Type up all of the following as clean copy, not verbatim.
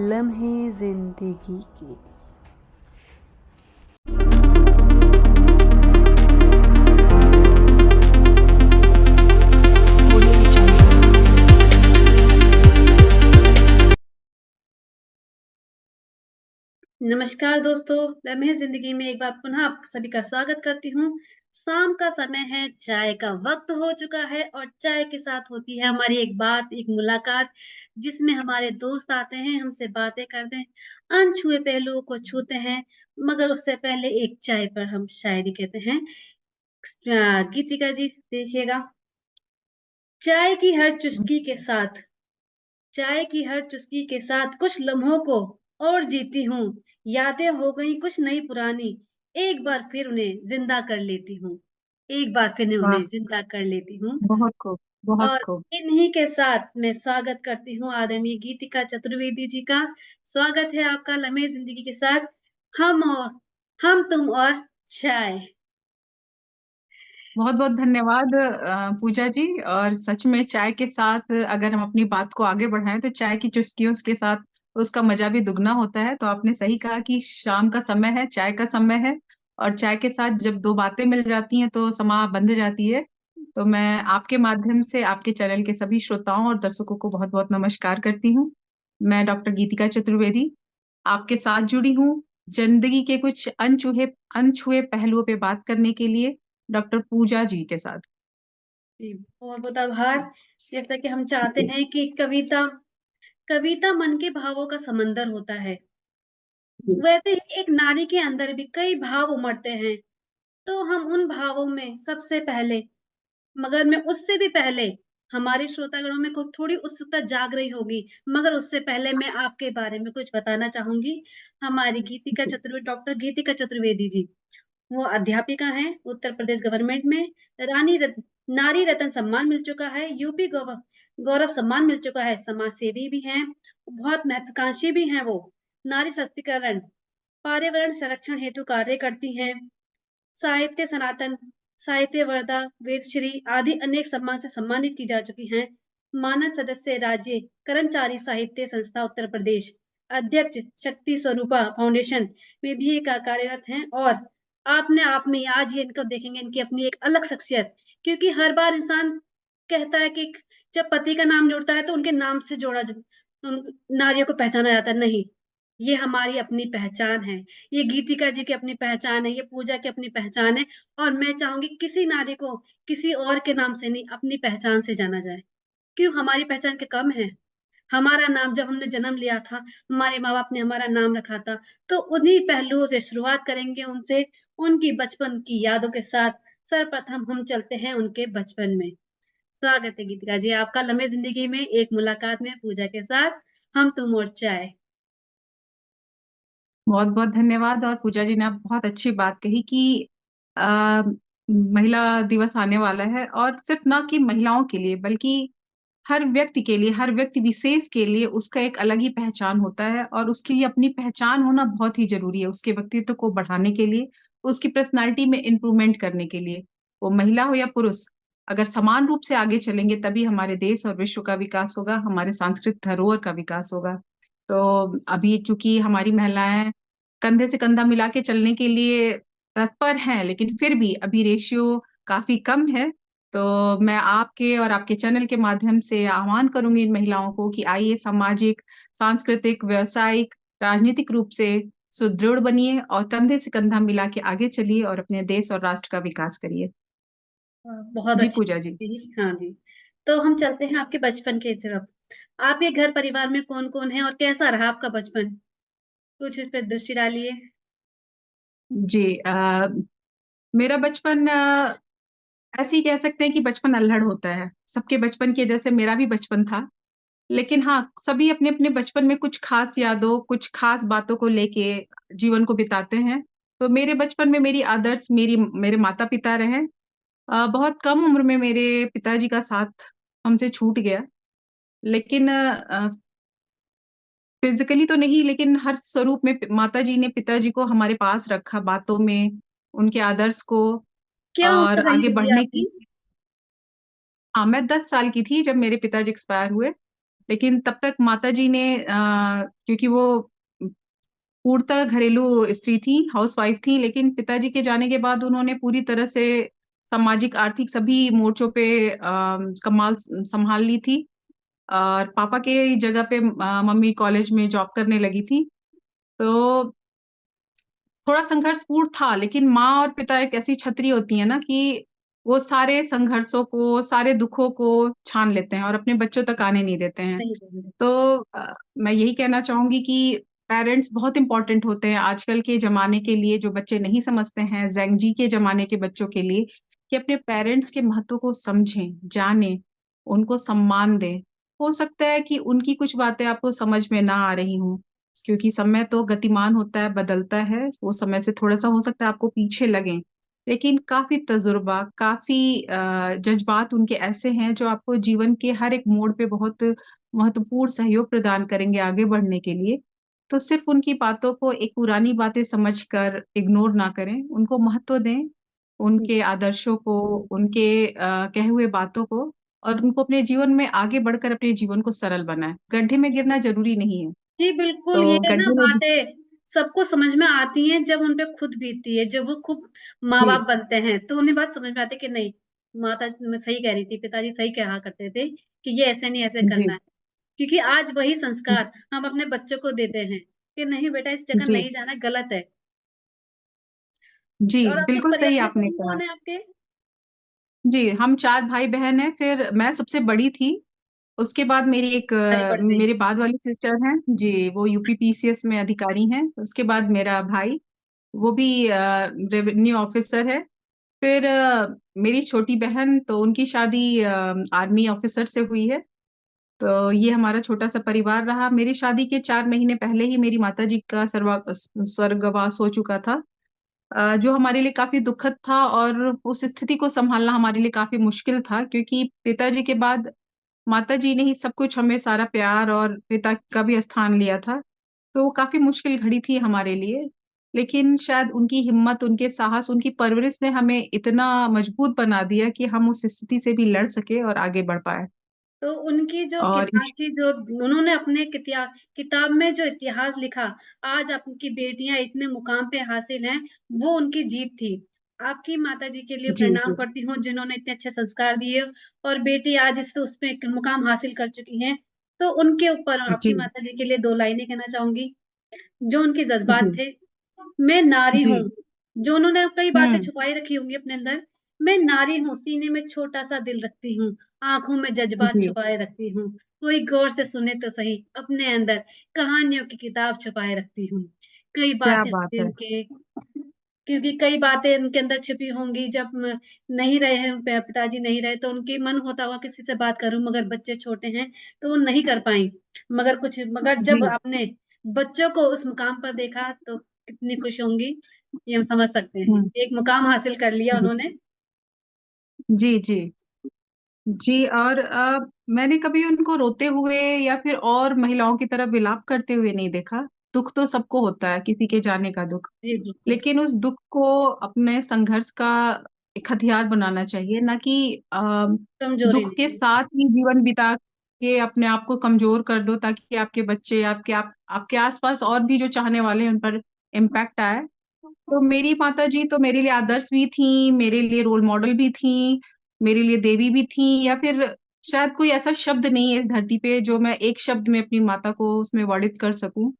लम्हे ज़िंदगी के। नमस्कार दोस्तों, लम्हे ज़िंदगी में एक बार पुनः आप सभी का स्वागत करती हूँ। शाम का समय है, चाय का वक़्त हो चुका है और चाय के साथ होती है हमारी एक बात, एक मुलाकात, जिसमें हमारे दोस्त आते हैं, हमसे बातें करते हैं, अनछुए पहलुओं को छूते हैं, मगर उससे पहले एक चाय पर हम शायरी कहते हैं। गीतिका जी देखिएगा, चाय की हर चुस्की के साथ चाय की हर चुस्की के साथ कुछ लम्हों को और जीती हूँ। यादें हो गई कुछ नई पुरानी, एक बार फिर उन्हें ज़िंदा कर लेती हूँ। एक बार फिर वाह! उन्हें ज़िंदा कर लेती हूँ। बहुत खूब, बहुत और खूब। इन्हीं के साथ मैं स्वागत करती हूँ आदरणीय गीतिका चतुर्वेदी जी का। स्वागत है आपका लम्हे ज़िंदगी के साथ हम और हम, तुम और चाय। बहुत-बहुत धन्यवाद पूजा जी। और सच में चाय के साथ अगर हम अपनी बात को आगे बढ़ाएँ तो चाय की चुस्कियों के साथ उसका मज़ा भी दुगना होता है। तो आपने सही कहा कि शाम का समय है, चाय का समय है और चाय के साथ जब 2 बातें मिल जाती हैं तो समा बंध जाती है। तो मैं आपके माध्यम से आपके चैनल के सभी श्रोताओं और दर्शकों को बहुत-बहुत नमस्कार करती हूँ। मैं डॉक्टर गीतिका चतुर्वेदी आपके साथ जुड़ी हूँ, ज़िंदगी के कुछ अनछुए पहलुओं पे बात करने के लिए डॉक्टर पूजा जी के साथ। जी, बहुत-बहुत आभार। जैसा कि हम चाहते जी, हैं कि कविता कविता मन के भावों का समंदर होता है। जी, वैसे ही एक नारी के अंदर भी कई भाव उमड़ते हैं, तो हम उन भावों में सबसे पहले मगर मैं उससे भी पहले हमारे श्रोतागणों में कुछ थोड़ी उत्सुकता जाग रही होगी, मगर उससे पहले मैं आपके बारे में कुछ बताना चाहूँगी। हमारी डॉक्टर गीतिका चतुर्वेदी जी, वो अध्यापिका हैं, उत्तर प्रदेश गवर्नमेंट में रानी रत नारी रत्न सम्मान मिल चुका है, यूपी गौरव सम्मान मिल चुका है, समाज सेवी भी हैं, बहुत महत्वाकांक्षी भी हैं वो। नारी सशक्तिकरण, पर्यावरण संरक्षण हेतु कार्य करती हैं, साहित्य सनातन, साहित्य वर्धा, वेदश्री आदि अनेक सम्मान से सम्मानित की जा चुकी हैं। मानद सदस्य राज्य कर्मचारी साहित्य संस्था उत्तर प्रदेश, अध्यक्ष शक्ति स्वरूपा फाउंडेशन में भी एक कार्यरत हैं और आपने आप में आज ये इनको देखेंगे इनकी अपनी एक अलग शख्सियत क्योंकि हर बार इंसान कहता है कि जब पति का नाम जुड़ता है तो उनके नाम से नारियों को पहचाना जाता है। नहीं, ये हमारी अपनी पहचान है। ये गीतिका जी की अपनी पहचान है, ये पूजा की अपनी पहचान है और मैं चाहूँगी किसी नारी को किसी और के नाम से नहीं, अपनी पहचान से जाना जाए। क्यों हमारी पहचान क्या कम है? हमारा नाम जब हमने जन्म लिया था, हमारे माँ-बाप ने हमारा नाम रखा था, तो उन्हीं पहलुओं से शुरुआत करेंगे उनसे, उनकी बचपन की यादों के साथ। सर्वप्रथम हम चलते हैं उनके बचपन में। स्वागत है गीतिका जी आपका लम्हे ज़िंदगी में एक मुलाकात में पूजा के साथ, हम, तुम और चाय। बहुत-बहुत धन्यवाद। और पूजा जी ने आप बहुत अच्छी बात कही कि अ, महिला दिवस आने वाला है और सिर्फ़ ना कि महिलाओं के लिए बल्कि हर व्यक्ति के लिए, हर व्यक्ति विशेष के लिए उसका एक अलग ही पहचान होता है और उसके लिए अपनी पहचान होना बहुत ही ज़रूरी है, उसके व्यक्तित्व को बढ़ाने के लिए, उसकी पर्सनैलिटी में इम्प्रूवमेंट करने के लिए। वो महिला हो या पुरुष, अगर समान रूप से आगे चलेंगे तभी हमारे देश और विश्व का विकास होगा, हमारे सांस्कृतिक धरोहर का विकास होगा। तो अभी चूँकि हमारी महिलाएँ कंधे से कंधा मिला के चलने के लिए तत्पर हैं, लेकिन फिर भी अभी रेशियो काफ़ी कम है। तो मैं आपके और आपके चैनल के माध्यम से आह्वान करूँगी इन महिलाओं को कि आइए सामाजिक, सांस्कृतिक, व्यावसायिक, राजनीतिक रूप से सुदृढ़ बनिए और कंधे से कंधा मिला के आगे चलिए और अपने देश और राष्ट्र का विकास करिए। बहुत जी, अच्छी पूजा जी। जी, हाँ जी। तो हम चलते हैं आपके बचपन की तरफ। आपके घर परिवार में कौन-कौन है और कैसा रहा आपका बचपन? कुछ इस पे दृष्टि डालिए। जी, मेरा बचपन ऐसे ही कह सकते हैं कि बचपन अल्हड़ होता है। सबके बचपन के जैसे मेरा भी बचपन था। लेकिन हाँ, सभी अपने-अपने बचपन में कुछ ख़ास यादों, कुछ ख़ास बातों को लेके जीवन को बिताते हैं। तो मेरे बचपन में मेरी आदर्श मेरे माता-पिता रहे। बहुत कम उम्र में मेरे पिताजी का साथ हमसे छूट गया। लेकिन फ़िज़िकली तो नहीं लेकिन हर स्वरूप में माताजी ने पिताजी को हमारे पास रखा बातों में, उनके आदर्श को क्या और उम्र रही आगे होगी बढ़ने आपकी? की। हाँ, मैं 10 साल की थी जब मेरे पिताजी एक्सपायर हुए। लेकिन तब तक माताजी ने क्योंकि वो पूर्णतः घरेलू स्त्री थी, हाउसवाइफ थी, लेकिन पिताजी के जाने के बाद उन्होंने पूरी तरह से सामाजिक, आर्थिक सभी मोर्चों पे कमाल संभाल ली थी। और पापा के जगह पे मम्मी कॉलेज में जॉब करने लगी थी। तो थोड़ा संघर्षपूर्ण था, लेकिन माँ और पिता एक ऐसी छतरी होती है ना कि वो सारे संघर्षों को, सारे दुखों को छान लेते हैं और अपने बच्चों तक आने नहीं देते हैं। सही बोल रहे। तो मैं यही कहना चाहूंगी कि पेरेंट्स बहुत इंपॉर्टेंट होते हैं आजकल के जमाने के लिए, जो बच्चे नहीं समझते हैं, ज़ेंग जी के जमाने के बच्चों के लिए, कि अपने पेरेंट्स के महत्व को समझें, जानें, उनको सम्मान दें। हो सकता है कि उनकी कुछ बातें आपको समझ में ना आ रही हों, क्योंकि समय तो गतिमान होता है, बदलता है, वो समय से थोड़ा-सा हो सकता है आपको पीछे लगें। लेकिन काफ़ी तजुर्बा, काफ़ी जज़्बात उनके ऐसे हैं जो आपको जीवन के हर एक मोड़ पे बहुत महत्वपूर्ण सहयोग प्रदान करेंगे आगे बढ़ने के लिए। तो सिर्फ़ उनकी बातों को एक पुरानी बातें समझकर इग्नोर ना करें, उनको महत्व दें, हुँ, उनके आदर्शों को, उनके कहे हुए बातों को, और उनको अपने जीवन में आगे बढ़कर अपने जीवन को सरल बनाएँ। गड्ढे में जी, गिरना ज़रूरी नहीं है, जी, बिल्कुल, ये तो ना गड्ढे में भी बातें सबको समझ में आती हैं जब उन पे खुद बीतती है, जब वो खुद जी, माँ-बाप बनते हैं, तो उन्हें बात समझ में आती है कि नहीं, माता मैं सही कह रही थी, पिताजी सही कहा करते थे कि ये ऐसे नहीं, ऐसे करना जी, है। क्योंकि आज वही संस्कार हम अपने बच्चों को देते हैं कि नहीं बेटा इस जगह जी, नहीं जाना, गलत है। जी, और आपके बिल्कुल परिवार सही में आपने कहा। कौन-कौन है आपके? जी, हम 4 भाई-बहन हैं, फिर मैं सबसे बड़ी थी, उसके बाद मेरी एक सारी बढ़ते मेरे बाद वाली सिस्टर हैं, जी, वो यूपी पीसीएस में अधिकारी हैं, उसके बाद मेरा भाई, वो भी रेवेन्यू ऑफिसर है। फिर मेरी छोटी बहन, तो उनकी शादी आर्मी ऑफिसर से हुई है। तो ये हमारा छोटा-सा परिवार रहा। मेरी शादी के 4 महीने पहले ही मेरी माताजी का स्वर्गवास हो चुका था। जो हमारे लिए काफ़ी दुखद था, और उस स्थिति को सँभालना हमारे लिए काफ़ी मुश्किल था, क्योंकि पिताजी के बाद माताजी ने ही सब कुछ, हमें सारा प्यार और पिता का भी स्थान लिया था। तो वो काफ़ी मुश्किल घड़ी थी हमारे लिए। लेकिन शायद उनकी हिम्मत, उनके साहस, उनकी परवरिश ने हमें इतना मजबूत बना दिया कि हम उस स्थिति से भी लड़ सके और आगे बढ़ पाए। तो उनकी जो और किताब की जो उन्होंने अपने किताब में जो इतिहास लिखा, आज आपकी बेटियाँ इतने मुकाम पे हासिल हैं, वो उनकी जीत थी। आपकी माताजी के लिए जी, प्रणाम जी। करती हूँ जिन्होंने इतने अच्छे संस्कार दिए और बेटी आज इस उसमें एक मुकाम हासिल कर चुकी हैं। तो उनके ऊपर आपकी जी, माताजी के लिए 2 लाइनें कहना चाहूँगी, जो उनके जी, जज़्बात थे। मैं नारी जी। हूँ, जो उन्होंने कई बातें हुँ, छुपाई रखी होंगी अपने अंदर। मैं नारी हूँ, सीने में छोटा-सा दिल रखती हूँ, आँखों में जज़्बात जी, छुपाए रखती हूँ। कोई गौर से सुने तो सही, अपने अंदर कहानियों की किताब छुपाए रखती हूँ। कई क्या बातें बात होंगी है! उनके क्योंकि कई बातें उनके अंदर छिपी होंगी जब नहीं रहे हैं पिताजी नहीं रहे तो उनकी मन होता होगा किसी से बात करूँ मगर बच्चे छोटे हैं, तो वो नहीं कर पाईं। मगर जब जी, आपने बच्चों को उस मुकाम पर देखा तो कितनी खुश होंगी, ये हम समझ सकते हैं। हुँ, एक मुकाम हासिल कर लिया जी, उन्होंने। जी, जी। जी, और मैंने कभी उनको रोते हुए या फिर और महिलाओं की तरह विलाप करते हुए नहीं देखा। दुःख तो सबको होता है, किसी के जाने का दुःख। जी, बिल्कुल। लेकिन उस दुःख को अपने संघर्ष का एक हथियार बनाना चाहिए, ना कि कमज़ोरी दुःख के नहीं। साथ ही जीवन बिता के अपने आप को कमज़ोर कर दो, ताकि आपके बच्चे, आपके आस-पास और भी जो चाहने वाले हैं, उन पर इम्पैक्ट आए। तो मेरी माताजी तो मेरे लिए आदर्श भी थीं, मेरे लिए रोल मॉडल भी थीं, मेरे लिए देवी भी थीं, या फिर शायद कोई ऐसा शब्द नहीं है इस धरती पे जो मैं एक शब्द में अपनी माता को उसमें वर्णित कर सकूँ।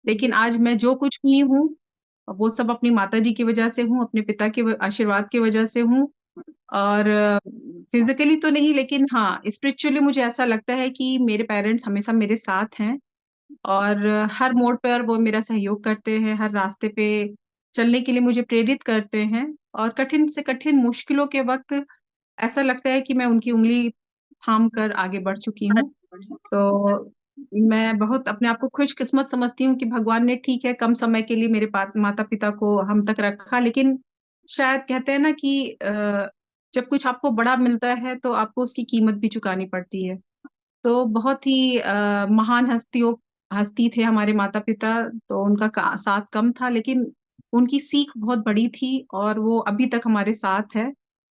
लेकिन जी, आज मैं जो कुछ भी हूँ, वो सब अपनी माताजी की वजह से हूँ, अपने पिता के आशीर्वाद की वजह से हूँ। और फिज़िकली तो नहीं, लेकिन हाँ, स्पिरिचुअली मुझे ऐसा लगता है कि मेरे पेरेंट्स हमेशा मेरे साथ हैं, और हर मोड़ पर वो मेरा सहयोग करते हैं, हर रास्ते पे चलने के लिए मुझे प्रेरित करते हैं, और कठिन से कठिन मुश्किलों के वक़्त ऐसा लगता है कि मैं उनकी उँगली थाम कर आगे बढ़ चुकी हूँ। तो मैं बहुत अपने आप को खुशकिस्मत समझती हूँ कि भगवान ने, ठीक है, कम समय के लिए मेरे माता-पिता को हम तक रखा, लेकिन शायद कहते हैं ना कि जब कुछ आपको बड़ा मिलता है तो आपको उसकी कीमत भी चुकानी पड़ती है। तो बहुत ही महान हस्ती थे हमारे माता-पिता, तो उनका का साथ कम था, लेकिन उनकी सीख बहुत बड़ी थी, और वो अभी तक हमारे साथ है,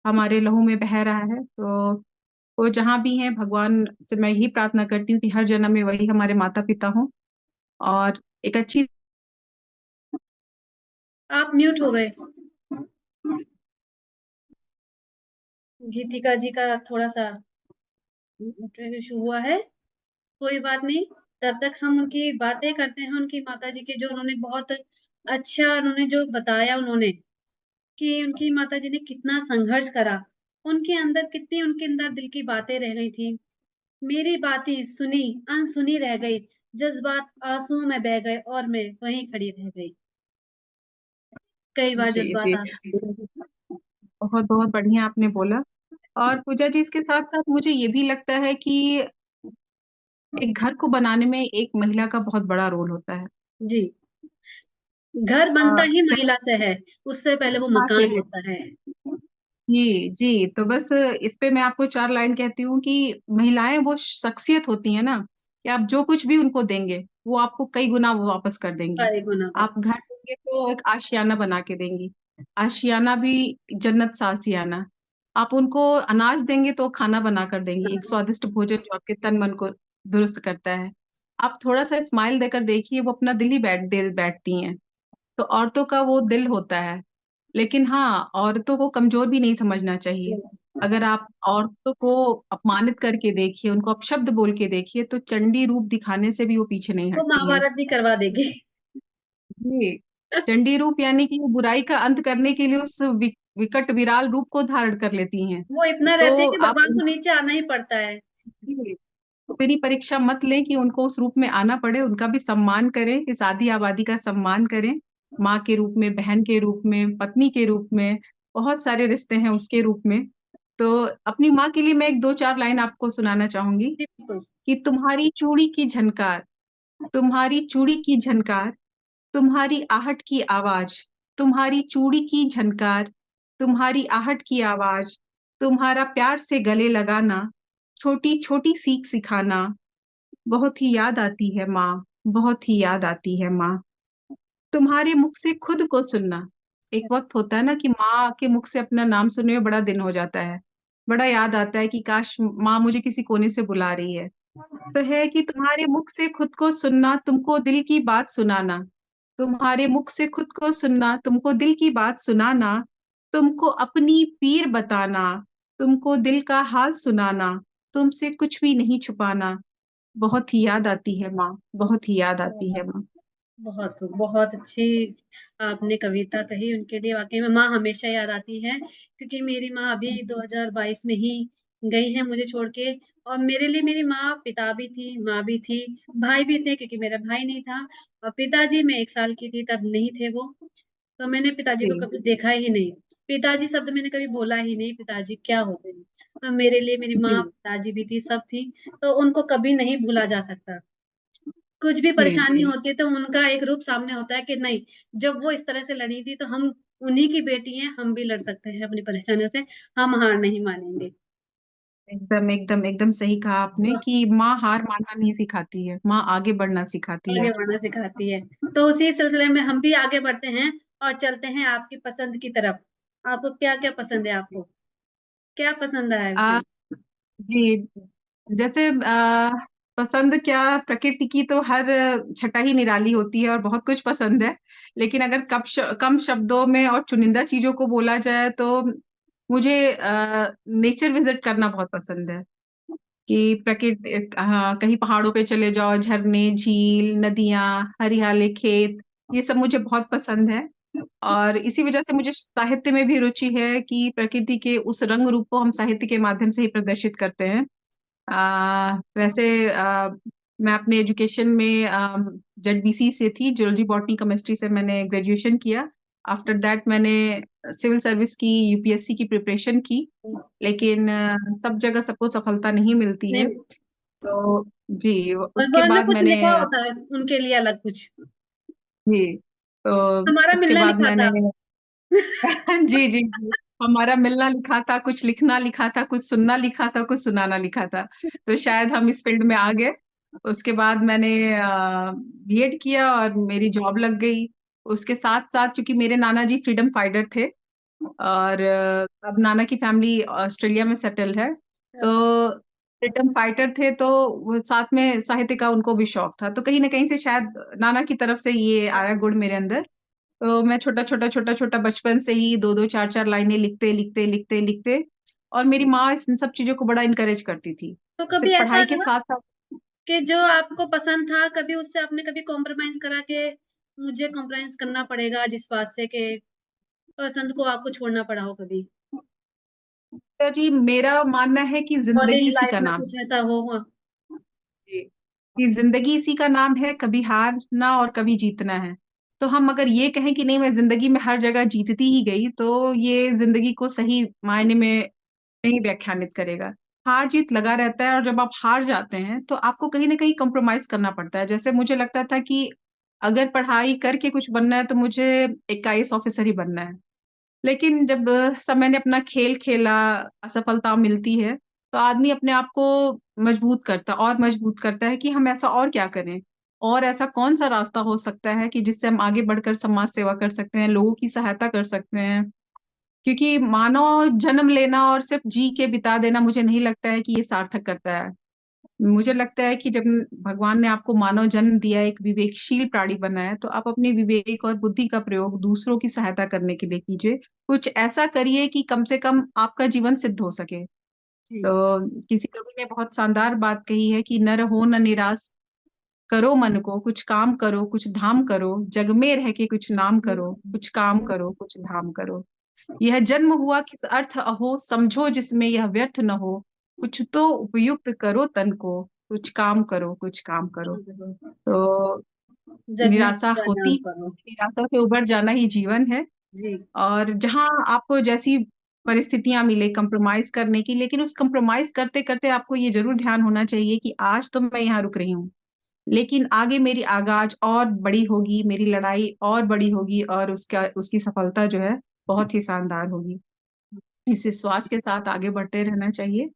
हमारे लहू में बह रहा है। तो वो जहाँ भी हैं, भगवान से मैं यही प्रार्थना करती हूँ कि हर जन्म में वही हमारे माता-पिता हों और एक अच्छी आप म्यूट हो गए। गीतिका जी का थोड़ा-सा नेटवर्क इश्यू हुआ है, कोई बात नहीं। तब तक हम उनकी बातें करते हैं, उनकी माताजी की, जो उन्होंने बहुत अच्छा उन्होंने जो बताया उन्होंने, कि उनकी माताजी ने कितना संघर्ष करा। उनके अंदर दिल की बातें रह गई थी। मेरी बातें सुनी, अनसुनी रह गई, जज़्बात आँसुओं में बह गए और मैं वहीं खड़ी रह गई। कई बार जी, जज़्बात जी। आते हैं। बहुत-बहुत बढ़िया आपने बोला और पूजा जी इसके साथ-साथ मुझे ये भी लगता है कि एक घर को बनाने में एक महिला का बहुत बड़ा रोल होता है। जी, घर बनता ही क्या महिला से है, उससे पहले वो हाँ, से मकान है। होता है। जी, जी, तो बस इस पे मैं आपको 4 लाइन कहती हूँ कि महिलाएँ वो शख्सियत होती हैं ना, कि आप जो कुछ भी उनको देंगे, वो आपको कई गुना वो वापस कर देंगी। कई गुना आप घर देंगे तो एक आशियाना बना के देंगी, आशियाना भी जन्नत सा आशियाना। आप उनको अनाज देंगे तो खाना बना कर देंगी, एक स्वादिष्ट भोजन जो आपके तन-मन को दुरुस्त करता है। आप थोड़ा-सा स्माइल देकर देखिए, वो अपना दिल ही बैठती हैं। तो औरतों का वो दिल होता है। लेकिन हाँ, औरतों को कमज़ोर भी नहीं समझना चाहिए। अगर आप औरतों को अपमानित करके देखिए, उनको अपशब्द बोल के देखिए, तो चंडी रूप दिखाने से भी वो पीछे नहीं वो हटती हैं। महाभारत भी करवा देगी। जी, चंडी रूप यानी कि वो बुराई का अंत करने के लिए उस विकट विराल रूप को धारण कर लेती हैं। वो इतना रहती है तो कि आप भगवान को नीचे आना ही पड़ता है। जी, इतनी परीक्षा मत लें कि उनको उस रूप में आना पड़े, उनका भी सम्मान करें, इस आदि-आबादी का सम्मान करें। माँ के रूप में, बहन के रूप में, पत्नी के रूप में, बहुत सारे रिश्ते हैं उसके रूप में। तो अपनी माँ के लिए मैं एक 2-4 लाइन आपको सुनाना चाहूँगी जी, बिल्कुल। कि तुम्हारी चूड़ी की झनकार, तुम्हारी आहट की आवाज़, तुम्हारी चूड़ी की झनकार, तुम्हारी आहट की आवाज़, तुम्हारा प्यार से गले लगाना, छोटी-छोटी सीख सिखाना, बहुत ही याद आती है माँ, बहुत ही याद आती है माँ। तुम्हारे मुख से खुद को सुनना, एक वक़्त होता है ना कि माँ के मुख से अपना नाम सुने हुए बड़ा दिन हो जाता है। बड़ा याद आता है कि काश माँ मुझे किसी कोने से बुला रही है। तो है कि तुम्हारे मुख से खुद को सुनना, तुमको दिल की बात सुनाना। तुम्हारे मुख से खुद को सुनना, तुमको दिल की बात सुनाना, तुमको अपनी पीर बताना, तुमको दिल का हाल सुनाना, तुमसे कुछ भी नहीं छुपाना। बहुत ही याद आती है माँ, बहुत ही याद आती है बहुत, माँ। बहुत खूब, बहुत अच्छी आपने कविता कही उनके लिए। वाक़ई में माँ हमेशा याद आती है, क्योंकि मेरी माँ अभी 2022 में ही गई हैं मुझे छोड़ के, और मेरे लिए मेरी माँ पिता भी थी, माँ भी थी, भाई भी थे क्योंकि मेरा भाई नहीं था, और पिताजी मैं 1 साल की थी तब नहीं थे वो। तो मैंने पिताजी को जी, कभी देखा ही नहीं। पिताजी शब्द मैंने कभी बोला ही नहीं, पिताजी क्या होते हैं? तो मेरे लिए मेरी जी, माँ, पिताजी भी थी, सब थी, तो उनको कभी नहीं भूला जा सकता। कुछ भी जी, परेशानी जी। होती है तो उनका एक रूप सामने होता है कि नहीं, जब वो इस तरह से लड़ी थी तो हम उन्हीं की बेटी हैं, हम भी लड़ सकते हैं अपनी परेशानियों से, हम हार नहीं मानेंगे। एकदम सही कहा आपने वाह! कि माँ हार मानना नहीं सिखाती है, माँ आगे बढ़ना सिखाती है। आगे बढ़ना सिखाती है। तो उसी सिलसिले में हम भी आगे बढ़ते हैं और चलते हैं आपकी पसंद की तरफ। आपको क्या-क्या पसंद है आपको? क्या पसंद है आ, वैसे? जी, जैसे पसंद क्या प्रकृति की तो हर छटा ही निराली होती है और बहुत कुछ पसंद है। लेकिन अगर कम शब्दों में और चुनिंदा चीज़ों को बोला जाए तो मुझे नेचर विज़िट करना बहुत पसंद है। कि हाँ, कहीं पहाड़ों पे चले जाओ, झरने, झील, नदियाँ, हरियाले खेत, ये सब मुझे बहुत पसंद है। और इसी वजह से मुझे साहित्य में भी रुचि है कि प्रकृति के उस रंग रूप को हम साहित्य के माध्यम से ही प्रदर्शित करते हैं। वैसे मैं अपने एजुकेशन में जेडबीसी से थी, ज़ूलॉजी, बॉटनी, केमिस्ट्री से मैंने ग्रेजुएशन किया। आफ्टर दैट मैंने सिविल सर्विस की, यूपीएससी की प्रिपरेशन की, लेकिन सब जगह सबको सफलता नहीं मिलती है। नहीं, तो जी, उसके भगवान ने बाद कुछ मैंने लिखा होता है उनके लिए अलग कुछ। जी, तो हमारा उसके मिलना बाद लिखा मैंने था। जी, जी, जी। हमारा मिलना लिखा था, कुछ लिखना लिखा था, कुछ सुनना लिखा था, कुछ सुनाना लिखा था। तो शायद हम इस फ़ील्ड में आ गए। उसके बाद मैंने बीएड किया और मेरी जॉब लग गई। उसके साथ-साथ चूँकि मेरे नाना जी फ्रीडम फाइटर थे और अब नाना की फैमिली ऑस्ट्रेलिया में सेटल्ड है। तो फ्रीडम फाइटर थे, तो वो साथ में साहित्य का उनको भी शौक था। तो कहीं न कहीं से शायद नाना की तरफ से ये आया गुण मेरे अंदर। तो मैं छोटा-छोटा बचपन से ही 2-2 4-4 लाइनें लिखते और मेरी माँ इन सब चीज़ों को बड़ा एनकरेज करती थी। तो कभी सिर्फ़ ऐसा पढ़ाई के रहा साथ-साथ कि जो आपको पसंद था, कभी उससे आपने कभी कॉम्प्रोमाइज़ करा के मुझे कॉम्प्रोमाइज़ करना पड़ेगा जिस बात से कि पसंद को आपको छोड़ना पड़ा हो कभी? तो जी मेरा मानना है कि ज़िंदगी कॉलेज इसी लाइफ़ का में नाम कुछ ऐसा हो हुआ? जी, कि ज़िंदगी इसी का नाम है, कभी हारना और कभी जीतना है। तो हम अगर ये कहें कि नहीं मैं ज़िंदगी में हर जगह जीतती ही गई, तो ये ज़िंदगी को सही मायने में नहीं व्याख्यानित करेगा। हार-जीत लगा रहता है और जब आप हार जाते हैं, तो आपको कहीं न कहीं कॉम्प्रोमाइज़ करना पड़ता है। जैसे मुझे लगता था कि अगर पढ़ाई करके कुछ बनना है, तो मुझे एक आईएएस ऑफ़िसर ही बनना है। लेकिन जब समय ने अपना खेल खेला, असफलता मिलती है, तो आदमी अपने आप को मजबूत करता है कि हम ऐसा और क्या करें? और ऐसा कौन-सा रास्ता हो सकता है कि जिससे हम आगे बढ़कर समाज सेवा कर सकते हैं, लोगों की सहायता कर सकते हैं। क्योंकि मानव जन्म लेना और सिर्फ़ जी के बिता देना मुझे नहीं लगता है कि ये सार्थक करता है। मुझे लगता है कि जब भगवान ने आपको मानव जन्म दिया, एक विवेकशील प्राणी बनाया, तो आप अपने विवेक और बुद्धि का प्रयोग दूसरों की सहायता करने के लिए कीजिए। कुछ ऐसा करिए कि कम से कम आपका जीवन सिद्ध हो सके। जी। तो किसी कवि ने बहुत शानदार बात कही है कि "न रहो न निराश, करो मन को, कुछ काम करो, कुछ धाम करो, जग में रह के कुछ नाम हुँ, करो, कुछ काम करो, कुछ धाम करो।" यह जन्म हुआ किस अर्थ अहो, समझो जिसमें यह व्यर्थ न हो। कुछ तो उपयुक्त करो तन को, कुछ काम करो, कुछ काम करो। तो जग में निराशा का होती नाम है, करो। निराशा से उबर जाना ही जीवन है जी, और जहाँ आपको जैसी परिस्थितियाँ मिले कंप्रोमाइज़ करने की, लेकिन उस कंप्रोमाइज़ करते-करते आपको ये ज़रूर ध्यान होना चाहिए कि आज तो मैं यहाँ रुक रही हूँ, लेकिन आगे मेरी आगाज़ और बड़ी होगी, मेरी लड़ाई और बड़ी होगी और उसकी सफलता जो है, बहुत ही शानदार होगी। इस विश्वास के साथ आगे बढ़ते रहना चाहिए।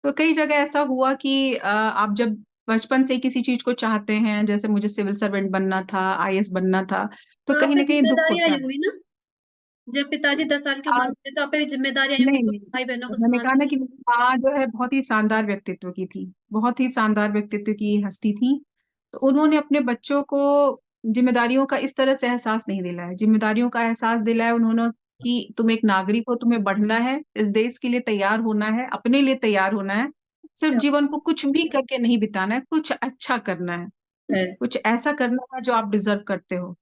तो कई जगह ऐसा हुआ कि आप जब बचपन से ही किसी चीज़ को चाहते हैं, जैसे मुझे सिविल सर्वेंट बनना था, आईएएस बनना था, तो तो आप कहीं पे न कहीं दुःख ज़िम्मेदारियाँ होता आई है। होंगी ना? जब पिताजी 10 साल की उम्र आज में थे, तो आप पे भी ज़िम्मेदारियाँ आई होंगी नहीं, कि नहीं, भाई-बहनों को मैंने कहा सँभालने ना की। कि मेरी माँ जो है बहुत ही शानदार व्यक्तित्व की थी, बहुत ही शानदार व्यक्तित्व की हस्ती थी। तो उन्होंने अपने बच्चों को ज़िम्मेदारियों का इस तरह से एहसास नहीं दिलाया। ज़िम्मेदारियों का एहसास दिलाया उन्होंने कि तुम एक नागरिक हो, तुम्हें बढ़ना है, इस देश के लिए तैयार होना है, अपने लिए तैयार होना है। सिर्फ़ क्या जीवन को कुछ भी करके नहीं बिताना है, कुछ अच्छा करना है, है? कुछ ऐसा करना है जो आप डिज़र्व करते हो।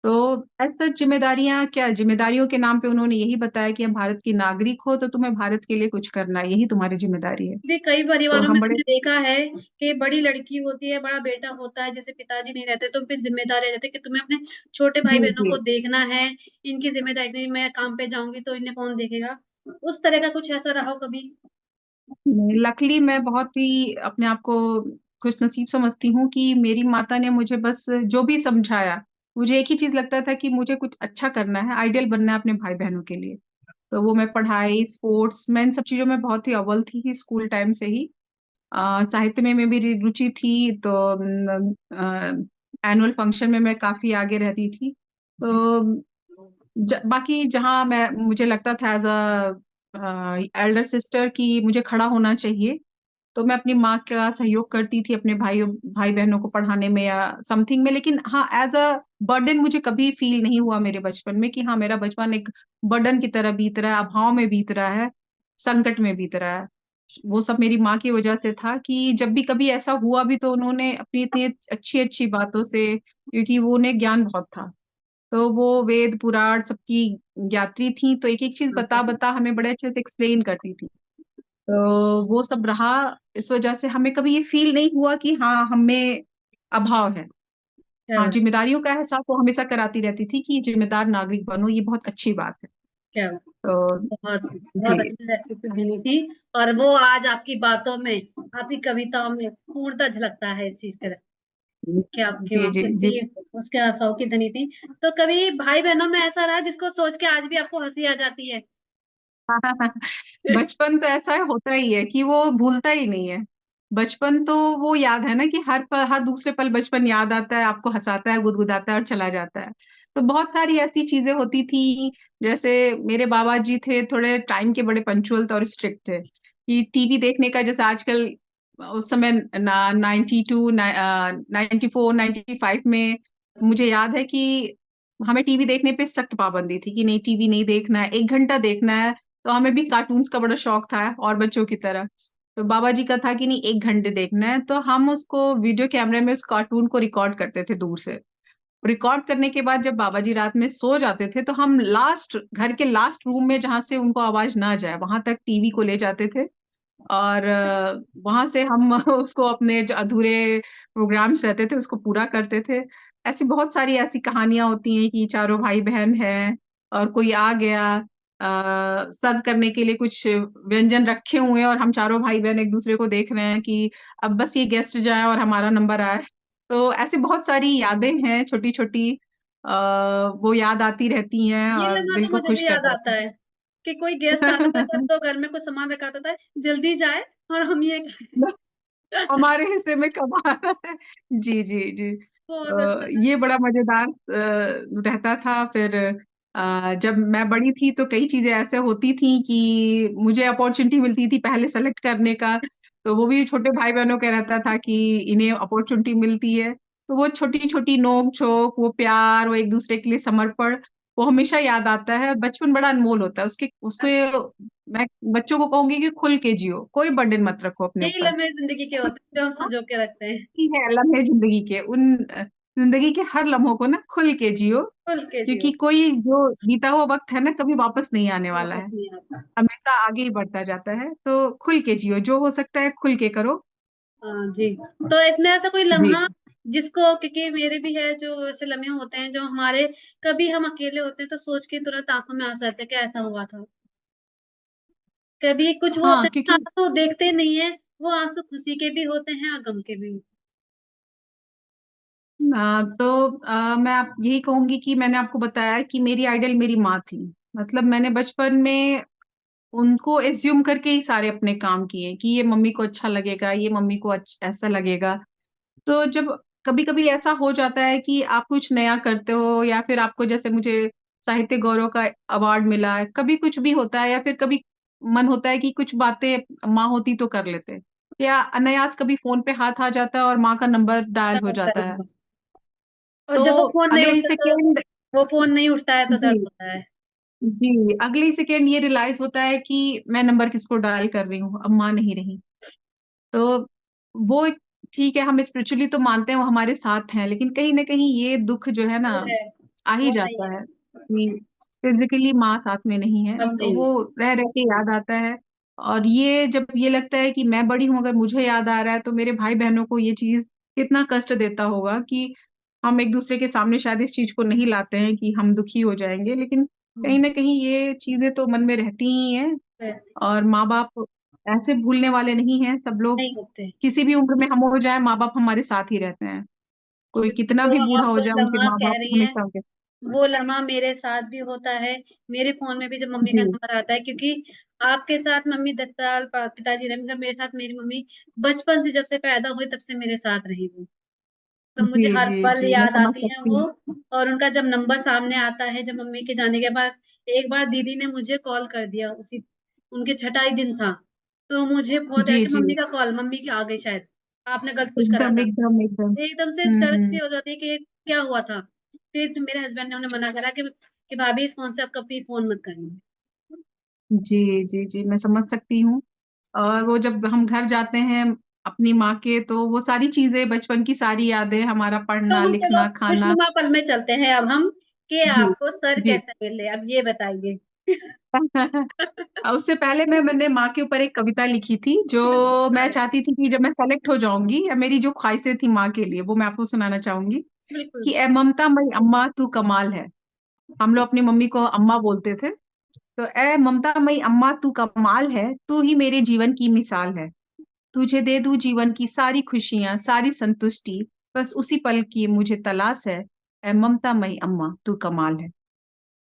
तो एज़ सच ज़िम्मेदारियाँ क्या ज़िम्मेदारियों के नाम पे उन्होंने यही बताया कि हम भारत की नागरिक हो, तो तुम्हें भारत के लिए कुछ करना है, यही तुम्हारी ज़िम्मेदारी है। ये कई तो परिवारों में हम बड़े मैंने देखा है कि बड़ी लड़की होती है, बड़ा बेटा होता है, जैसे पिताजी नहीं रहते, तो फिर ज़िम्मेदारी आ जाती है कि तुम्हें अपने छोटे जी, भाई-बहनों जी। को देखना है, इनकी ज़िम्मेदारी नहीं, मैं काम पे जाऊँगी तो इन्हें कौन देखेगा? उस तरह का कुछ ऐसा रहा हो कभी? नहीं, लकीली मैं बहुत ही अपने आप को खुशनसीब समझती हूँ कि मेरी माता ने मुझे बस जो भी समझाया, मुझे एक ही चीज़ लगता था कि मुझे कुछ अच्छा करना है, आइडियल बनना है अपने भाई-बहनों के लिए। तो वो मैं पढ़ाई, स्पोर्ट्स मैं इन सब चीज़ों में बहुत ही अव्वल थी स्कूल टाइम से ही। साहित्य में मेरी रुचि थी तो एनुअल फंक्शन में मैं काफ़ी आगे रहती थी। तो बाकी जहाँ मैं मुझे लगता था एज़ एल्डर सिस्टर कि मुझे खड़ा होना चाहिए, तो मैं अपनी माँ का सहयोग करती थी अपने भाई-बहनों को पढ़ाने में या समथिंग में। लेकिन हाँ, एज़ अ बर्डन मुझे कभी फ़ील नहीं हुआ मेरे बचपन में कि हाँ, मेरा बचपन एक बर्डन की तरह बीत रहा है, अभाव में बीत रहा है, संकट में बीत रहा है। वो सब मेरी माँ की वज़ह से था कि जब भी कभी ऐसा हुआ भी तो उन्होंने अपनी इतनी अच्छी-अच्छी बातों से क्योंकि वो उन्हें ज्ञान बहुत था। तो वो वेद, पुराण सबकी ज्ञात्री थीं, तो एक-एक चीज़ बता-बता हमें बड़े अच्छे से एक्सप्लेन करती थीं। तो वो सब रहा, इस वजह से हमें कभी ये फ़ील नहीं हुआ कि हाँ, हम में अभाव है। क्या हाँ, ज़िम्मेदारियों का एहसास वो हमेशा कराती रहती थी कि ज़िम्मेदार नागरिक बनो, ये बहुत अच्छी बात है। क्या तो बहुत बहुत जी। अच्छी व्यक्तित्व गिनी थी और वो आज आपकी बातों में, आपकी कविताओं में पूर्णतः झलकता है इस चीज़ का कि आपकी जी, माँ जी, जी। कितनी उसके आशाओं की धनी थी। तो कभी भाई-बहनों में ऐसा रहा जिसको सोच के आज भी आपको हँसी आ जाती है? बचपन तो ऐसा होता ही है कि वो भूलता ही नहीं है। बचपन तो वो याद है ना कि हर दूसरे पल बचपन याद आता है, आपको हँसाता है, गुदगुदाता है और चला जाता है। तो बहुत सारी ऐसी चीज़ें होती थी, जैसे मेरे बाबा जी थे थोड़े टाइम के बड़े पंक्चुअल और स्ट्रिक्ट थे। कि टीवी देखने का जैसे आजकल उस समय 92 94 95 में मुझे याद है कि हमें टीवी देखने पे सख्त पाबंदी थी कि नहीं टीवी नहीं देखना है, 1 घंटा देखना है। तो हमें भी कार्टून्स का बड़ा शौक था और बच्चों की तरह। तो बाबा जी का था कि नहीं 1 घंटे देखना है, तो हम उसको वीडियो कैमरे में उस कार्टून को रिकॉर्ड करते थे दूर से। रिकॉर्ड करने के बाद जब बाबा जी रात में सो जाते थे, तो हम घर के लास्ट रूम में जहाँ से उनको आवाज़ ना जाए, वहाँ तक टीवी को ले जाते थे और वहाँ से हम उसको अपने जो अधूरे प्रोग्राम्स रहते थे, उसको पूरा करते थे। ऐसी बहुत सारी ऐसी कहानियाँ होती हैं कि चारों भाई-बहन हैं और कोई आ गया सर्व करने के लिए कुछ व्यंजन रखे हुए हैं और हम चारों भाई-बहन एक-दूसरे को देख रहे हैं कि अब बस ये गेस्ट जाएँ और हमारा नंबर आए। तो ऐसी बहुत सारी यादें हैं छोटी-छोटी वो याद आती रहती हैं ये और लम्हा दिल तो को मुझे खुश भी कर याद आता जाती है कि कोई गेस्ट आता था घर तो घर में कुछ सामान रखा होता था, जल्दी जाए और हम ये खाएँ। हैं। हमारे हिस्से में कब आ रहा है? जी, जी, जी। बहुत अच्छा था। ये बड़ा मज़ेदार रहता था फिर जब मैं बड़ी थी तो कई चीज़ें ऐसे होती थी कि मुझे अपॉर्च्युनिटी मिलती थी पहले सेलेक्ट करने का, तो वो भी छोटे भाई-बहनों का रहता था कि इन्हें अपॉर्च्युनिटी मिलती है। तो वो छोटी-छोटी नोक-झोंक, वो प्यार, वो एक-दूसरे के लिए समर्पण, वो हमेशा याद आता है। बचपन बड़ा अनमोल होता है, उसके उसको मैं बच्चों को कहूँगी कि खुल के जियो, कोई बर्डन मत रखो अपने यही ऊपर। लम्हे ज़िंदगी के होते हैं जो हम सँजो के रखते हैं, ही है लम्हे ज़िंदगी के ज़िंदगी के हर लम्हों को ना खुल के जियो, खुल के क्योंकि जियो, कोई जो बीता हुआ वक़्त है ना कभी वापस नहीं आने वाला है, वापस नहीं आता। हमेशा आगे ही बढ़ता जाता है, तो खुल के जियो, जो हो सकता है खुल के करो। हाँ जी, तो इसमें ऐसा कोई जी। लम्हा जिसको क्योंकि मेरे भी है जो ऐसे लम्हे होते हैं जो हमारे कभी हम अकेले होते हैं तो सोच के तुरंत आँखों में आँसू आते हैं कि ऐसा हुआ था। कभी कुछ वो हाँ, होते हैं क्योंकि आँसू देखते नहीं है, वो आँसू खुशी के भी होते हैं और गम के भी। मैं आप यही कहूँगी कि मैंने आपको बताया कि मेरी आइडल मेरी माँ थी। मतलब मैंने बचपन में उनको एज़्यूम करके ही सारे अपने काम किए कि ये मम्मी को अच्छा लगेगा, ये मम्मी को ऐसा लगेगा। तो जब कभी-कभी ऐसा हो जाता है कि आप कुछ नया करते हो या फिर आपको जैसे मुझे साहित्य गौरव का अवार्ड मिला है, कभी कुछ भी होता है या फिर कभी मन होता है कि कुछ बातें माँ होती तो कर लेते। या अनायास कभी फ़ोन पे हाथ आ जाता है और माँ का नंबर डायल हो जाता है। और तो जब वो फ़ोन नहीं अगले ही उठता तो सेकंड वो फ़ोन नहीं उठता है तो दर्द जी, होता है। जी, अगले ही सेकंड ये रियलाइज़ होता है कि मैं नंबर किसको डायल कर रही हूँ, अब माँ नहीं रही। तो वो एक ठीक है, हम स्पिरिचुअली तो मानते हैं वो हमारे साथ हैं, लेकिन कहीं न कहीं ये दुःख जो है ना, दूर है, आ ही वो नहीं जाता है, है कि फिज़िकली माँ साथ में नहीं है, अब तो नहीं है। वो रह-रह के याद आता है। और ये जब ये लगता है कि मैं बड़ी हूँ, अगर मुझे याद आ रहा है, तो मेरे भाई-बहनों को ये चीज़ कितना कष्ट देता होगा कि हम एक-दूसरे के सामने शायद इस चीज़ को नहीं लाते हैं कि हम दुखी हो जाएँगे, लेकिन हुँ, कहीं न कहीं ये चीज़ें तो मन में रहती ही हैं रहती और माँ-बाप ऐसे भूलने वाले नहीं हैं, सब लोग नहीं होते। किसी भी उम्र में हम हो जाएँ, माँ-बाप हमारे साथ ही रहते हैं। कोई कितना जो भी बूढ़ा आप हो जाए, उनके लम्हा कह माँ-बाप रही हैं, हमेशा उनके वो लम्हा मेरे साथ भी होता है। मेरे फ़ोन में भी जब मम्मी का जी, नंबर आता है क्योंकि आपके साथ मम्मी 10 साल पिताजी रहे मगर मेरे साथ मेरी मम्मी बचपन से जब से पैदा हुई तब से मेरे साथ रही वो। तो मुझे जी, हर जी, पल जी, मैं याद समझ आती हैं सकती वो हूँ। और उनका जब नंबर सामने आता है जब मम्मी के जाने के बाद एक बार दीदी ने मुझे कॉल कर दिया उसी उनके छठा ही दिन था। तो मुझे बहुत जी, ऐसे जी, मम्मी का कॉल मम्मी की आ गई शायद, आपने गलत कुछ करा था। एकदम, एकदम। एकदम से हुँ, तड़क सी हुँ। हो जाती है कि क्या हुआ था? फिर तो मेरे हस्बैंड ने उन्हें मना करा कि भाभी इस फ़ोन से आप कभी फ़ोन मत करना। जी, जी, जी, मैं समझ सकती हूँ और वो जब हम घर जाते हैं अपनी माँ के, तो वो सारी चीज़ें, बचपन की सारी यादें, हमारा तो पढ़ना, हम चलो लिखना, खाना खुशनुमा पल में चलते हैं अब हम कि जी, आपको सर जी। कैसे मिले? अब ये बताइए? उससे पहले मैंने माँ के ऊपर एक कविता लिखी थी, जो मैं चाहती थी कि जब मैं सेलेक्ट हो जाऊँगी या मेरी जो ख्वाहिशें थी माँ के लिए, वो मैं आपको सुनाना चाहूँगी बिल्कुल। कि ऐ ममतामयी अम्मा तू कमाल है। हम लोग अपनी मम्मी को अम्मा बोलते थे। तो ऐ ममतामयी अम्मा तू कमाल है, तू ही मेरे जीवन की मिसाल है। तुझे दे दूँ जीवन की सारी खुशियाँ, सारी संतुष्टि, बस उसी पल की मुझे तलाश है। ऐ ममतामयी अम्मा तू कमाल है।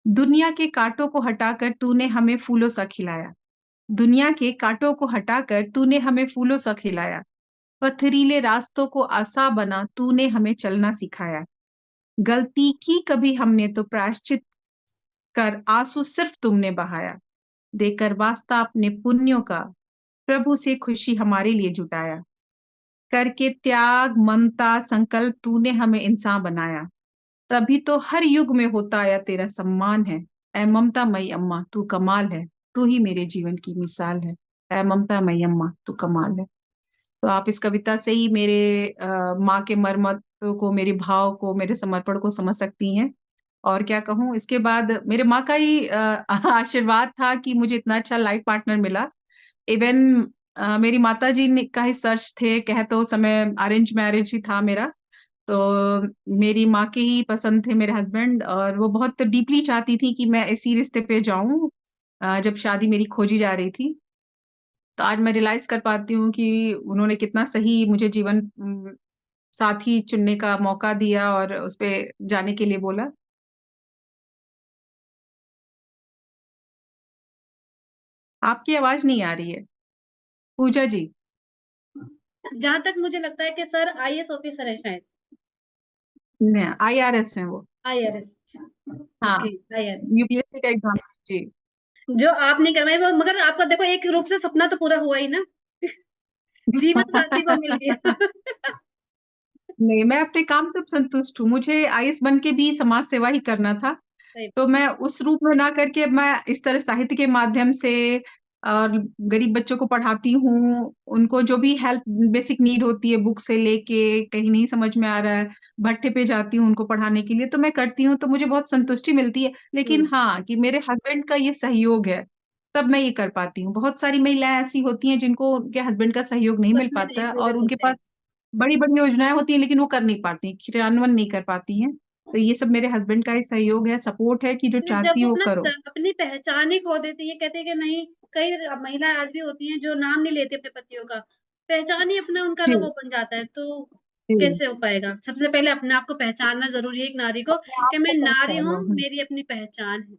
दुनिया के काँटों को हटाकर तूने हमें फूलों सा खिलाया। दुनिया के काँटों को हटाकर तूने हमें फूलों सा खिलाया। पथरीले रास्तों को आसा बना तूने हमें चलना सिखाया। गलती की कभी हमने तो प्रायश्चित कर आँसू सिर्फ तुमने बहाया। देकर वास्ता अपने पुण्यों का, प्रभु से खुशी हमारे लिए जुटाया। करके त्याग ममता संकल्प तूने हमें इंसान बनाया। तभी तो हर युग में होता आया तेरा सम्मान है। ऐ ममता मई अम्मा तू कमाल है। तू ही मेरे जीवन की मिसाल है। ऐ ममता मई अम्मा तू कमाल है। तो आप इस कविता से ही मेरे माँ के मर्म को, मेरे भाव को, मेरे समर्पण को समझ सकती हैं। और क्या कहूँ, इसके बाद मेरे माँ का ही आशीर्वाद था कि मुझे इतना अच्छा लाइफ पार्टनर मिला। इवन मेरी माता जी ने का ही सर्च थे, कहे तो उस समय अरेंज मैरिज ही था मेरा। तो मेरी माँ के ही पसंद थे मेरे हस्बैंड, और वो बहुत डीपली चाहती थी कि मैं इसी रिश्ते पे जाऊं। जब शादी मेरी खोजी जा रही थी, तो आज मैं रियलाइज कर पाती हूँ कि उन्होंने कितना सही मुझे जीवन साथी चुनने का मौका दिया और उस पे जाने के लिए बोला। आपकी आवाज नहीं आ रही है पूजा जी। जहाँ तक मुझे लगता है कि सर आईएएस ऑफिसर है शायद। IRS है वो। आईआरएस। हाँ, ओके। आईआरएस। UPSC का एग्जाम। जी। जो आप नहीं करवाई वो, मगर आपका देखो एक रूप से सपना तो पूरा हुआ ही ना। जीवन साथी को मिल गया। नहीं, मैं अपने काम से संतुष्ट हूँ। मुझे IAS बन के भी समाज सेवा ही करना था। सही। तो मैं उस रूप में ना करके मैं इस तरह साहित्य के माध्यम से और गरीब बच्चों को पढ़ाती हूँ। उनको जो भी हेल्प बेसिक नीड होती है, बुक से लेके कहीं नहीं समझ में आ रहा है, भट्ठे पे जाती हूँ उनको पढ़ाने के लिए, तो मैं करती हूँ, तो मुझे बहुत संतुष्टि मिलती है। लेकिन हाँ, कि मेरे हस्बैंड का ये सहयोग है, तब मैं ये कर पाती हूँ। बहुत सारी महिलाएं ऐसी होती हैं जिनको उनके हस्बैंड का सहयोग नहीं मिल सपने पाता नहीं है, पूरे और उनके होते हैं। पास बड़ी बड़ी योजनाएं होती हैं, लेकिन वो कर नहीं पाती, क्रियान्वयन नहीं कर पाती हैं। तो ये सब मेरे हस्बैंड का ही सहयोग है, सपोर्ट है कि जो तो जब चाहती वो है वो अपना करो। अपनी पहचान ही खो देती है, कहते हैं कि नहीं, कई महिलाएं आज भी होती हैं जो नाम नहीं लेती अपने पतियों का, पहचान ही अपना उनका जी अगर वो बन जाता है, तो जी। कैसे हो पाएगा? सबसे पहले अपने आप को पहचानना जरूरी है एक नारी को, अपने आप कि को मैं नारी हूँ, पहचानो। मेरी अपनी पहचान है।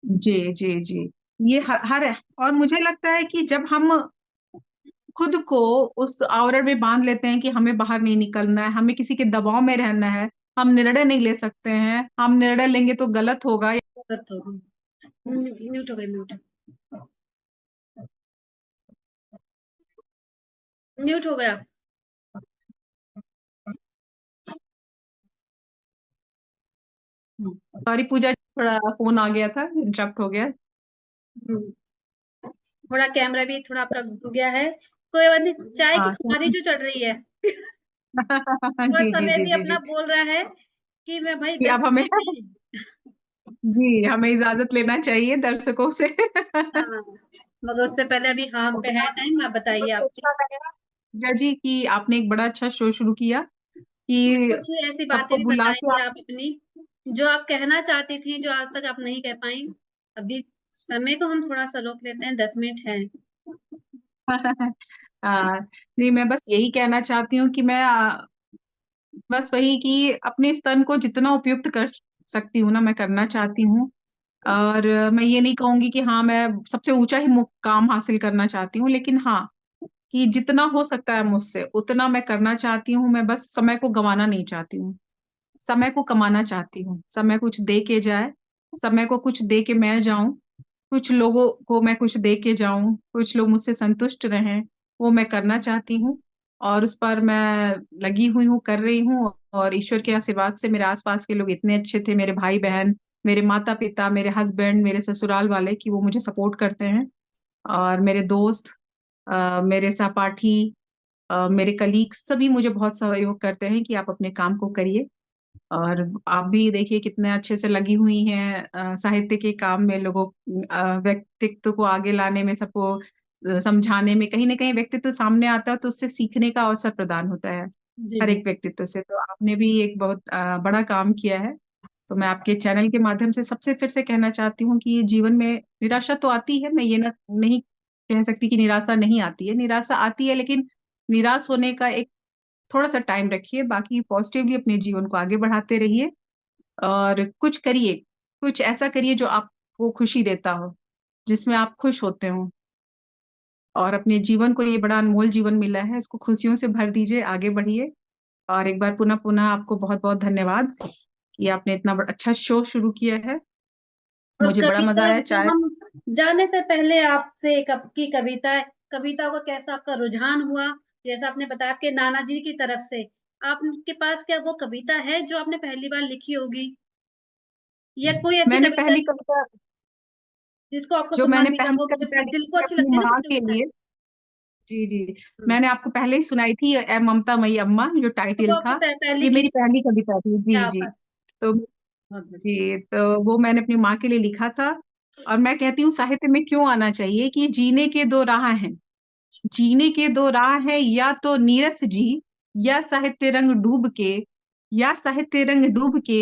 जी जी जी। ये हर और मुझे लगता है कि जब हम खुद को उस आवरण में बांध लेते हैं कि हमें बाहर नहीं निकलना है, हमें किसी के दबाव में रहना है, हम निर्णय नहीं ले सकते हैं, हम निर्णय लेंगे तो गलत होगा। तो म्यूट हो गई, म्यूट हो गया। सॉरी पूजा जी, थोड़ा फोन आ गया था, इंटरप्ट हो गया। हम्म, थोड़ा कैमरा भी थोड़ा आपका घूम गया है, कोई बात नहीं, चाय की हाँ खुमारी जो चढ़ रही है। और जी जी समय जी भी जी अपना जी। बोल रहा है कि मैं भाई कि अब 10 हमें मिनट में। जी, हमें इजाजत लेना चाहिए दर्शकों से। हाँ, मगर उससे पहले अभी हाँ पे है टाइम, आप बताइए बहुत आपकी। अच्छा लगा पूजा जी कि आपने एक बड़ा अच्छा शो शुरू किया, और कि कुछ ऐसी बातें सबको भी बुला के बताइए आप अपनी, जो आप कहना चाहती थी, जो आज तक आप नहीं कह पाई। अभी समय को हम थोड़ा सा रोक लेते हैं, 10 मिनट है। नहीं, मैं बस यही कहना चाहती हूँ कि मैं बस वही कि अपने स्तन को जितना उपयुक्त कर सकती हूँ ना, मैं करना चाहती हूँ। और मैं ये नहीं कहूंगी कि हाँ मैं सबसे ऊंचा ही मुकाम हासिल करना चाहती हूँ, लेकिन हाँ, कि जितना हो सकता है मुझसे उतना मैं करना चाहती हूँ। मैं बस समय को गंवाना नहीं चाहती हूँ, समय को कमाना चाहती हूँ। समय कुछ दे के जाए, समय को कुछ दे के मैं जाऊं, कुछ लोगों को मैं कुछ दे के जाऊं, कुछ लोग मुझसे संतुष्ट रहें, वो मैं करना चाहती हूँ। और उस पर मैं लगी हुई हूँ, कर रही हूँ। और ईश्वर के आशीर्वाद से मेरे आसपास के लोग इतने अच्छे थे, मेरे भाई बहन, मेरे माता पिता, मेरे हस्बैंड, मेरे ससुराल वाले, कि वो मुझे सपोर्ट करते हैं। और मेरे दोस्त, मेरे सहपाठी, मेरे कलीग सभी मुझे बहुत सहयोग करते हैं कि आप अपने काम को करिए। और आप भी देखिए कितने अच्छे से लगी हुई हैं साहित्य के काम में, लोगों व्यक्तित्व को आगे लाने में, सबको समझाने में। कहीं ना कहीं व्यक्तित्व सामने आता है तो उससे सीखने का अवसर प्रदान होता है जी हर जी। एक व्यक्तित्व से। तो आपने भी एक बहुत बड़ा काम किया है। तो मैं आपके चैनल के माध्यम से सबसे फिर से कहना चाहती हूँ कि जीवन में निराशा तो आती है, मैं ये ना नहीं कह सकती कि निराशा नहीं आती है, निराशा आती है, लेकिन निराश होने का एक थोड़ा सा टाइम रखिए, बाकी पॉजिटिवली अपने जीवन को आगे बढ़ाते रहिए। और कुछ करिए, कुछ ऐसा करिए जो आपको खुशी देता हो, जिसमें आप खुश होते हो। और अपने जीवन को, ये बड़ा अनमोल जीवन मिला है, इसको खुशियों से भर दीजिए, आगे बढ़िए। और एक बार पुनः पुनः आपको बहुत बहुत धन्यवाद कि आपने इतना अच्छा शो शुरू किया है। और मुझे बड़ा मजा कविता आया। जो चाय हम जाने से पहले आपसे एक आपकी कविता कविता को कैसा आपका रुझान हुआ? जैसा आपने बताया आपके नाना जी की तरफ से, आपके पास क्या वो कविता है जो आपने पहली बार लिखी होगी? या कोई ऐसी मैंने कविता पहली कविता जिसको आपको जो सुना मैंने मिला पहली हो, जब कविता दिल लिखी को थी अच्छी अपनी लगती है ना माँ कुछ के कविताएँ? लिए, जी, जी। हुँ, मैंने आपको पहले ही सुनाई थी ए ममता मई अम्मा जो तो वो टाइटल आपकी था, पहली ये की मेरी पहली कविता थी। जी, क्या जी। बात! तो बहुत बढ़िया। जी, तो वो मैंने अपनी माँ के लिए लिखा था और मैं कहती हूँ साहित्य में क्यों आना चाहिए कि जीने के 2 राह हैं। जीने के 2 राह हैं या तो नीरस जी या साहित्य रंग डूब के या साहित्य रंग डूब के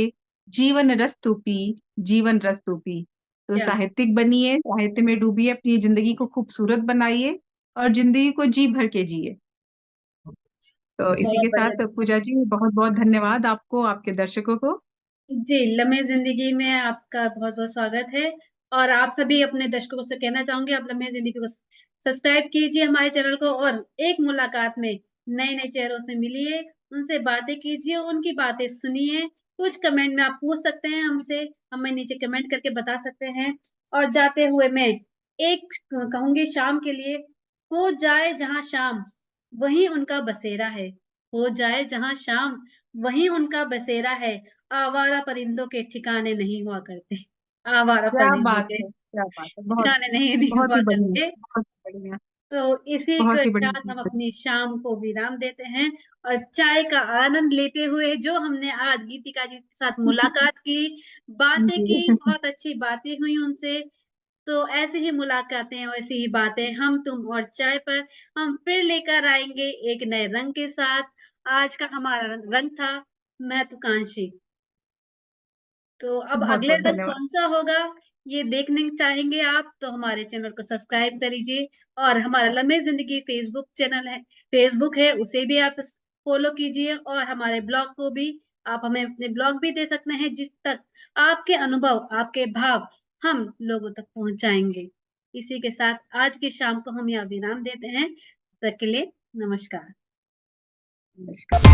जीवन रस तू पी। तो क्या साहित्यिक बनिए, साहित्य में डूबिए, अपनी ज़िंदगी को खूबसूरत बनाइए और ज़िंदगी को जी भर के जिए। तो इसी बहुत के बढ़िया। साथ पूजा जी बहुत-बहुत धन्यवाद आपको, आपके दर्शकों को। जी, लम्हे ज़िंदगी में आपका बहुत-बहुत स्वागत है और आप सभी अपने दर्शकों से कहना चाहूँगी आप लम्हे ज़िंदगी को सब्सक्राइब कीजिए हमारे चैनल को और एक मुलाकात में नए-नए चेहरों से मिलिए, उनसे बातें कीजिए, उनकी बातें सुनिए। कुछ कमेंट में आप पूछ सकते हैं हमसे, हमें नीचे कमेंट करके बता सकते हैं और जाते हुए मैं एक कहूँगी शाम के लिए, हो जाए जहाँ शाम, वहीं उनका बसेरा है। हो जाए जहाँ शाम, वहीं उनका बसेरा है। आवारा परिंदों के ठिकाने नहीं हुआ करते। आवारा क्या परिंदों बात के है! क्या बात है! बहुत ठिकाने नहीं बहुत हुआ ही बढ़िया, करते। बहुत ही बढ़िया, तो इसी के बहुत ही साथ हम बढ़िया। अपनी शाम को विराम देते हैं और चाय का आनंद लेते हुए जो हमने आज गीतिका जी के साथ मुलाकात की, बातें जी। की, बहुत अच्छी बातें हुई उनसे। तो ऐसी ही मुलाकातें और ऐसी ही बातें हम, तुम और चाय पर हम फिर लेकर आएँगे एक नए रंग के साथ। आज का हमारा रंग था महत्वाकांक्षी। तो अब अगले बहुत-बहुत रंग धन्यवाद। कौन-सा होगा, ये देखने चाहेंगे आप, तो हमारे चैनल को सब्सक्राइब कर लीजिए और हमारा लम्हे ज़िंदगी फ़ेसबुक है, उसे भी आप फ़ॉलो कीजिए और हमारे ब्लॉग को भी आप हमें अपने ब्लॉग भी दे सकते हैं, जिस तक आपके अनुभव, आपके भाव हम लोगों तक पहुँचाएँगे। इसी के साथ आज की शाम को हम यहाँ विराम देते हैं। तब तक के लिए नमस्कार। नमस्कार।